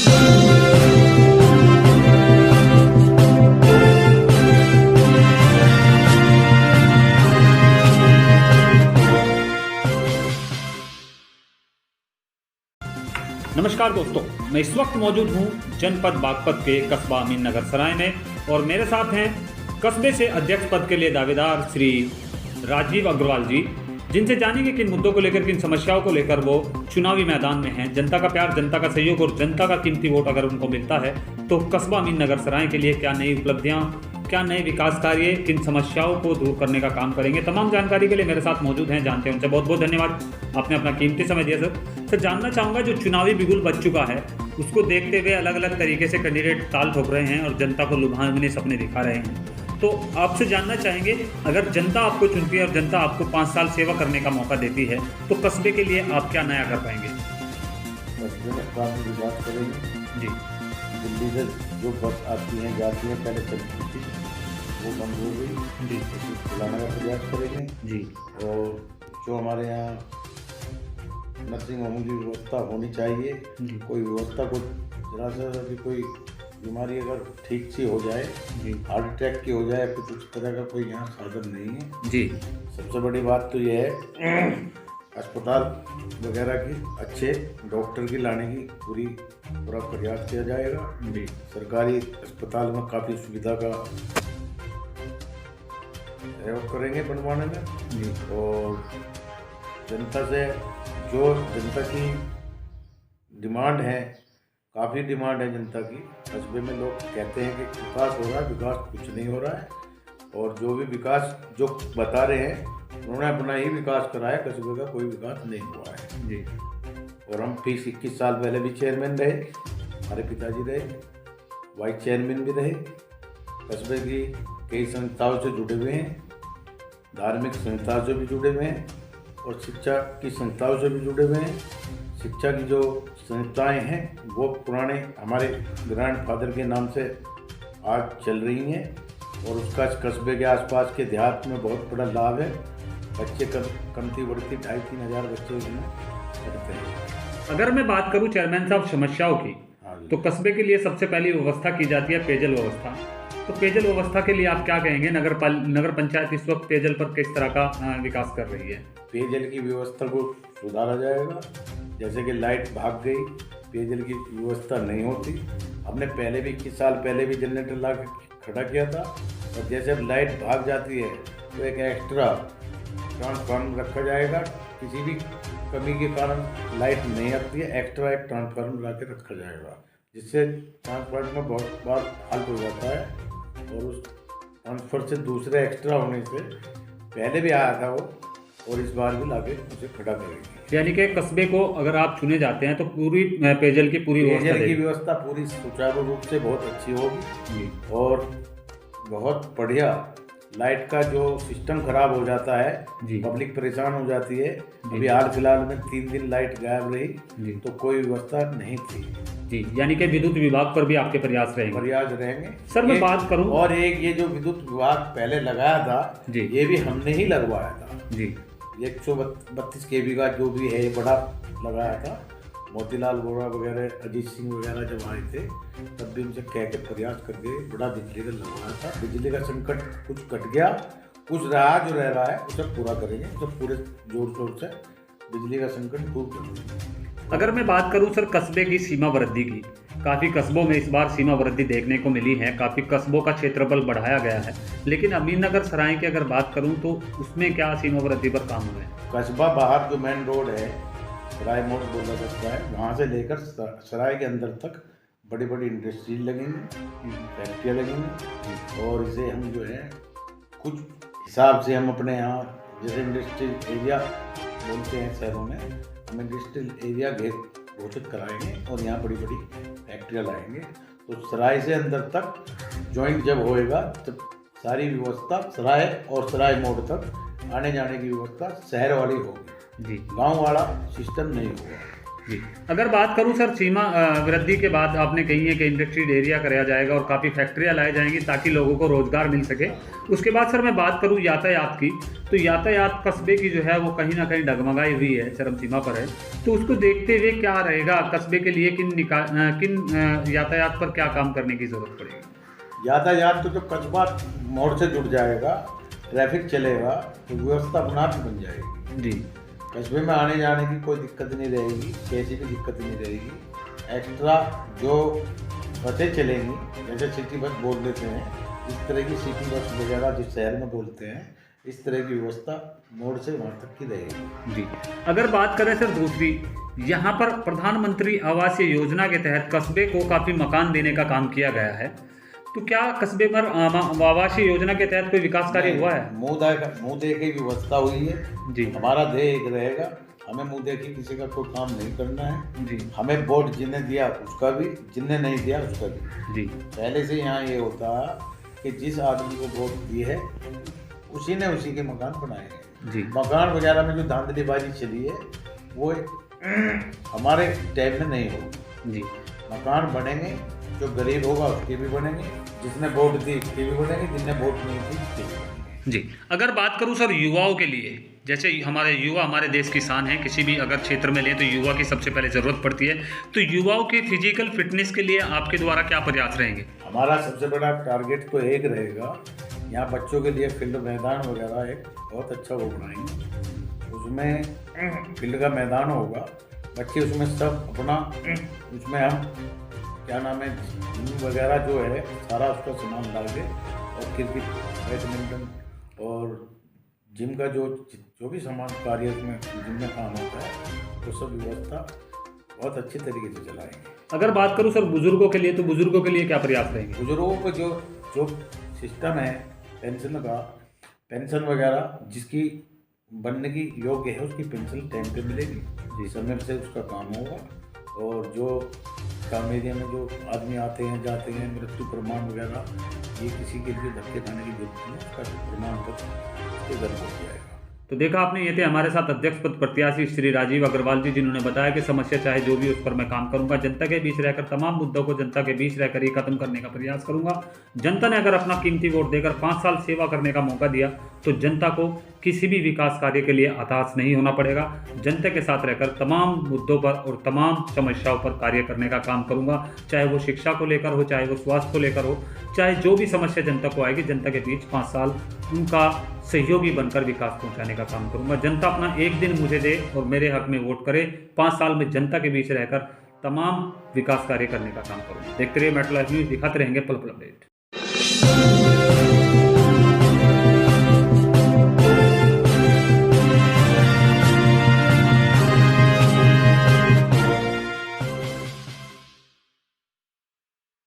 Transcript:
नमस्कार दोस्तों, मैं इस वक्त मौजूद हूं जनपद बागपत के कस्बा अमीन नगर सराय में और मेरे साथ हैं कस्बे से अध्यक्ष पद के लिए दावेदार श्री राजीव अग्रवाल जी, जिनसे जानेंगे किन मुद्दों को लेकर, किन समस्याओं को लेकर वो चुनावी मैदान में हैं। जनता का प्यार, जनता का सहयोग और जनता का कीमती वोट अगर उनको मिलता है तो कस्बा अमीन नगर सराय के लिए क्या नई उपलब्धियाँ, क्या नए विकास कार्य, किन समस्याओं को दूर करने का काम करेंगे। तमाम जानकारी के लिए मेरे साथ मौजूद हैं, जानते हैं उनसे। बहुत बहुत धन्यवाद, आपने अपना कीमती समय दिया सर। जानना चाहूँगा, जो चुनावी बिगुल बच चुका है उसको देखते हुए अलग अलग तरीके से कैंडिडेट ताल ठोक रहे हैं और जनता को लुभावने सपने दिखा रहे हैं, तो आपसे जानना चाहेंगे, अगर जनता आपको चुनती है और जनता आपको 5 साल सेवा करने का मौका देती है तो कस्बे के लिए आप क्या नया कर पाएंगे? बात करेंगे जी। दिल्ली से जो बस आती हैं जाती हैं, पहले चलती थी वो बंद हो गई जी। चलाने का प्रयास करेंगे जी। और जो हमारे यहाँ नर्सिंग होम की व्यवस्था होनी चाहिए, कोई व्यवस्था को जरा सा भी कोई बीमारी अगर ठीक सी हो जाए, हार्ट अटैक की हो जाए, फिर उस तरह का कोई यहाँ साधन नहीं है जी। सबसे बड़ी बात तो ये है अस्पताल वगैरह की अच्छे डॉक्टर की लाने की पूरा प्रयास किया जाएगा जी। सरकारी अस्पताल में काफ़ी सुविधा का सहयोग करेंगे बनवाने में जी। और जनता से जो जनता की डिमांड है, काफ़ी डिमांड है जनता की। कस्बे में लोग कहते हैं कि विकास हो रहा है, विकास कुछ नहीं हो रहा है, और जो भी विकास जो बता रहे हैं उन्होंने अपना ही विकास कराया, कस्बे का कोई विकास नहीं हुआ है जी। और हम 21 साल पहले भी चेयरमैन रहे, हमारे पिताजी रहे, वाइस चेयरमैन भी रहे, कस्बे की कई संस्थाओं से जुड़े हुए हैं, धार्मिक संस्थाओं से भी जुड़े हुए हैं और शिक्षा की संस्थाओं से भी जुड़े हुए हैं। शिक्षा की जो संस्थाएं हैं वो पुराने हमारे ग्रैंड फादर के नाम से आज चल रही हैं और उसका कस्बे के आसपास के देहात में बहुत बड़ा लाभ है। बच्चे कमती बढ़ती 2,500-3 हज़ार बच्चे इसमें पढ़ते हैं। अगर मैं बात करूं चेयरमैन साहब समस्याओं की, तो कस्बे के लिए सबसे पहली व्यवस्था की जाती है पेयजल व्यवस्था। तो पेयजल व्यवस्था के लिए आप क्या कहेंगे? नगर पंचायत इस वक्त पेयजल पर किस तरह का विकास कर रही है? पेयजल की व्यवस्था को सुधारा जाएगा। जैसे कि लाइट भाग गई, पेयजल की व्यवस्था नहीं होती। हमने पहले भी 21 साल पहले भी जनरेटर ला के खड़ा किया था और जैसे अब लाइट भाग जाती है तो एक एक्स्ट्रा ट्रांसफार्मर रखा जाएगा। किसी भी कमी के कारण लाइट नहीं आती है, एक्स्ट्रा एक ट्रांसफार्मर ला के रखा जाएगा, जिससे ट्रांसफार्मर में बहुत बार फाल्ट हो जाता है और उस ट्रांसफर से दूसरे एक्स्ट्रा होने से पहले भी आया था वो और इस बार भी लाके उसे खड़ा करेंगे। यानी कि कस्बे को अगर आप चुने जाते हैं तो पूरी पेयजल की पूरी व्यवस्था पूरी सुचारू रूप से बहुत अच्छी होगी और बहुत बढ़िया। लाइट का जो सिस्टम खराब हो जाता है, पब्लिक परेशान हो जाती है। अभी हाल फिलहाल में 3 दिन लाइट गायब रही तो कोई व्यवस्था नहीं थी जी। यानी कि विद्युत विभाग पर भी आपके प्रयास रहेंगे। सर मैं बात करूं, और एक ये जो विद्युत विभाग पहले लगाया था ये भी हमने ही लगवाया था जी। 132 kV का जो भी है बड़ा लगाया था। मोतीलाल वोरा वगैरह, अजीत सिंह वगैरह जब आए थे तब भी उनसे कह के प्रयास करके बड़ा बिजली का लगवाया था। बिजली का संकट कुछ कट गया, कुछ रहा जो रह रहा है उसे पूरा करेंगे, तो पूरे जोर शोर से बिजली का संकट दूर करेंगे। अगर मैं बात करूं सर कस्बे की सीमा वृद्धि की, काफ़ी कस्बों में इस बार सीमा वृद्धि देखने को मिली है, काफ़ी कस्बों का क्षेत्रफल बढ़ाया गया है, लेकिन अमीन नगर सराय की अगर बात करूं तो उसमें क्या सीमा वृद्धि पर काम हुआ है? कस्बा बाहर जो मेन रोड है, सराय मोड़ बोला जाता है, वहाँ से लेकर सराय के अंदर तक बड़ी बड़ी इंडस्ट्री लगेंगी, फैक्ट्रियाँ लगेंगी और इसे हम जो है कुछ हिसाब से हम अपने यहाँ जैसे इंडस्ट्रियल एरिया बोलते हैं शहरों में, हम इंडस्ट्रियल एरिया घोषित कराएंगे और यहाँ बड़ी बड़ी फैक्ट्रियाँ लाएंगे। तो सराय से अंदर तक जॉइंट जब होएगा तब सारी व्यवस्था सराय और सराय मोड़ तक आने जाने की व्यवस्था शहर वाली होगी जी, गांव वाला सिस्टम नहीं होगा। जी, अगर बात करूं सर सीमा वृद्धि के बाद आपने कही है कि इंडस्ट्रियल एरिया कराया जाएगा और काफ़ी फैक्ट्रियां लाई जाएंगी ताकि लोगों को रोज़गार मिल सके। उसके बाद सर मैं बात करूं यातायात की, तो यातायात कस्बे की जो है वो कहीं ना कहीं डगमगाई हुई है, चरम सीमा पर है। तो उसको देखते हुए क्या रहेगा कस्बे के लिए, किन यातायात पर क्या काम करने की ज़रूरत पड़ेगी? यातायात तो जो कस्बा मोड़ से जुड़ जाएगा, ट्रैफिक चलेगा तो व्यवस्था अपना आप बन जाएगी। जी, कस्बे में आने जाने की कोई दिक्कत नहीं रहेगी, कैसी भी दिक्कत नहीं रहेगी। एक्स्ट्रा जो बसें चलेंगी, जैसे सिटी बस बोल देते हैं, इस तरह की सिटी बस वगैरह जो शहर में बोलते हैं, इस तरह की व्यवस्था मोड़ से वहाँ तक की रहेगी। जी, अगर बात करें सर दूसरी, यहाँ पर प्रधानमंत्री आवास योजना के तहत कस्बे को काफ़ी मकान देने का काम किया गया है, तो क्या कस्बे पर आवास योजना के तहत कोई विकास कार्य हुआ है? मुँह दे की व्यवस्था हुई है। जी, हमारा ध्येय एक रहेगा, हमें मुँह देखी किसी का कोई काम नहीं करना है। जी, हमें वोट जिन्हें दिया उसका भी, जिन्हें नहीं दिया उसका भी। जी, पहले से यहाँ ये होता कि जिस आदमी को वोट दी है उसी ने उसी के मकान बनाए हैं। जी, मकान वगैरह में जो धांधलीबाजी चली है वो हमारे टाइम में नहीं होगी। जी, मकान बनेंगे, जो गरीब होगा उसके भी बनेंगे, जिसने वोट दी उसके भी बनेंगे, जिसने वोट नहीं दी उसके भी बनेंगे। जी, अगर बात करूं सर युवाओं के लिए, जैसे हमारे युवा हमारे देश की शान है, किसी भी अगर क्षेत्र में लें तो युवा की सबसे पहले ज़रूरत पड़ती है, तो युवाओं की फिजिकल फिटनेस के लिए आपके द्वारा क्या प्रयास रहेंगे? हमारा सबसे बड़ा टारगेट तो एक रहेगा, यहाँ बच्चों के लिए फील्ड मैदान वगैरह एक बहुत अच्छा वो बनाएंगे। उसमें फील्ड का मैदान होगा, बच्चे उसमें सब अपना, उसमें हम क्या नाम है जिम वगैरह जो है सारा उसका सामान डाल के, और क्रिकेट, बैडमिंटन और जिम का जो भी सामान कार्य उसमें जिम में काम होता है वो सब व्यवस्था बहुत अच्छे तरीके से चलाएंगे। अगर बात करूं सर बुजुर्गों के लिए, तो बुजुर्गों के लिए क्या प्रयास रहेंगे? बुजुर्गों को जो सिस्टम है पेंशन का, पेंशन वगैरह जिसकी बनने की योग्य है उसकी पेंशन टाइम पे मिलेगी, जिस समय से उसका काम होगा। और जो काम एरिया में जो आदमी आते हैं जाते हैं, मृत्यु प्रमाण वगैरह, ये किसी के लिए धक्के खाने की जरूरत नहीं है, उसका प्रमाण पत्र उसके घर पहुँच जाएगा। तो देखा आपने, ये थे हमारे साथ अध्यक्ष पद प्रत्याशी श्री राजीव अग्रवाल जी, जिन्होंने बताया कि समस्या चाहे जो भी उस पर मैं काम करूंगा, जनता के बीच रहकर तमाम मुद्दों को जनता के बीच रहकर ही खत्म करने का प्रयास करूंगा। जनता ने अगर अपना कीमती वोट देकर 5 साल सेवा करने का मौका दिया तो जनता को किसी भी विकास कार्य के लिए हताश नहीं होना पड़ेगा। जनता के साथ रहकर तमाम मुद्दों पर और तमाम समस्याओं पर कार्य करने का काम करूंगा, चाहे वो शिक्षा को लेकर हो, चाहे वो स्वास्थ्य को लेकर हो, चाहे जो भी समस्या जनता को आएगी, जनता के बीच 5 साल उनका सहयोगी बनकर विकास पहुंचाने का काम करूंगा। जनता अपना एक दिन मुझे दे और मेरे हक में वोट करे, 5 साल में जनता के बीच रहकर तमाम विकास कार्य करने का काम करूंगा। देखते रहिए मेट्रो लाइव न्यूज़, दिखाते रहेंगे पल पल अपडेट।